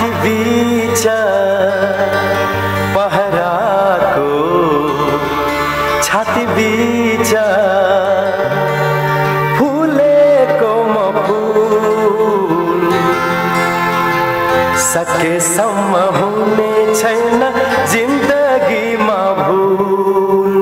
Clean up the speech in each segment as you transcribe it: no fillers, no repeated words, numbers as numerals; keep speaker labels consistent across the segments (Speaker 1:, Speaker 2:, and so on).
Speaker 1: छाती बीच पहराको छाती बीच फुलेको म फूल सकेसम्म हुने छैन जिन्दगीमा भूल।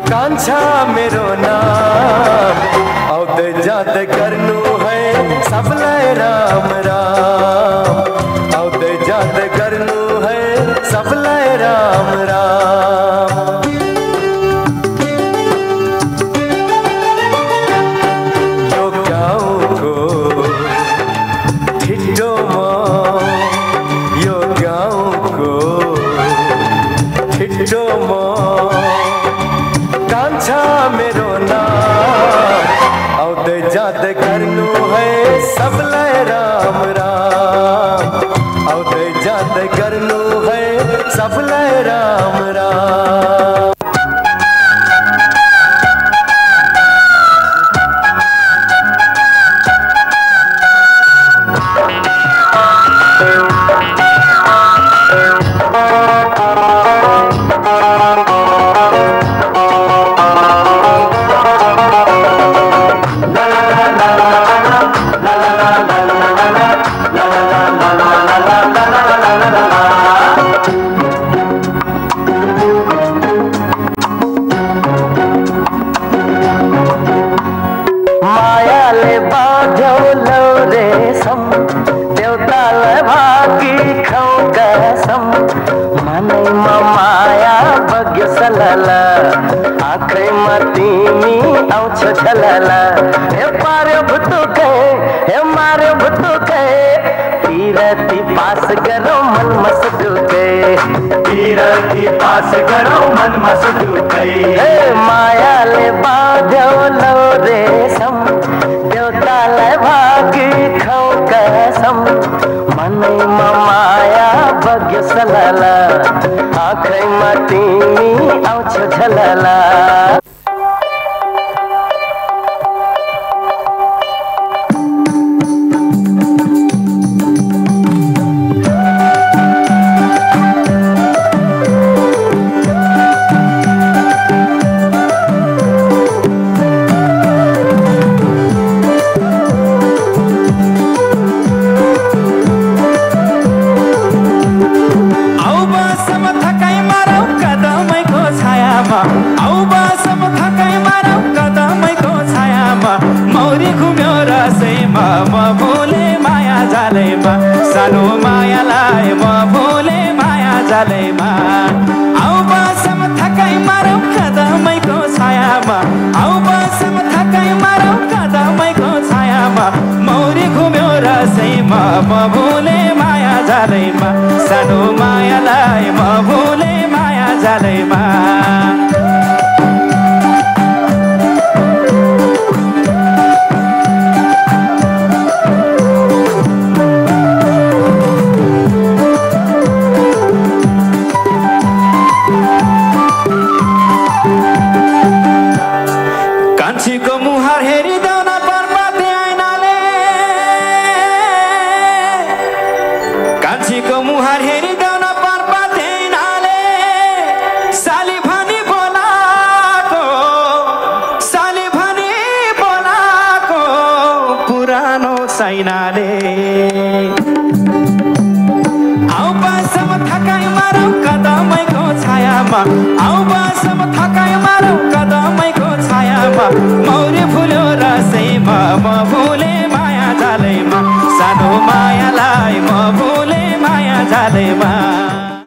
Speaker 1: कान्छा मेरो नाम आउँदै जाँदै गर्नु है सबलाई राम राम आउँदै जाँदै गर्नु है सबलाई राम राम। यो गाउँको ठिटोमा यो गाउँको ठिटोमा कान्छा मेरो नाम आउँदै जाँदै गर्नु है सबलाई राम राम आउँदै जाँदै गर्नु है सबलाई राम राम। मायाले बाँध्यो लौ रेशम देउतालाई भागी खाऊ कसम मनैमा माया बग्यो सलला आँखैमा तिमी आउँछ छलला। हे पार्यो भुतुकै हे मार्यो भुतुकै पिरती पास गरौँ मनमा सुटुकै पिरती पास गरौँ मनमा सुटुकै। हे मायाले बाँध्यो लौ रेशम देउतालाई भागी खाऊ कसम मनैमा माया बग्यो सलला आँखैमा तिमी आउँछ झलला। सानो मायालाई म भुले माया जालैमा आऊ बसम थकाइ मारौँ कदमैको छायामा आऊ बसम थकाइ मारौँ कदमैको छायामा मौरी घुम्यो रसैमा म भुले माया जालैमा सानो मायालाई म भुले माया जालैमा। कान्छीको मुहार हेरिदेऊ न पर्वते ऐनाले कान्छीको मुहार हेरिदेऊ न पर्वते ऐनाले साली भनी बोलाको पुरानो सैनाले आऊ बसम थकाइ मारौँ कदमैको छायामा आऊ बसम थकाइ मारौँ कदमैको छायामा मौरी फुल्यो रसैमा म भुले माया जालैमा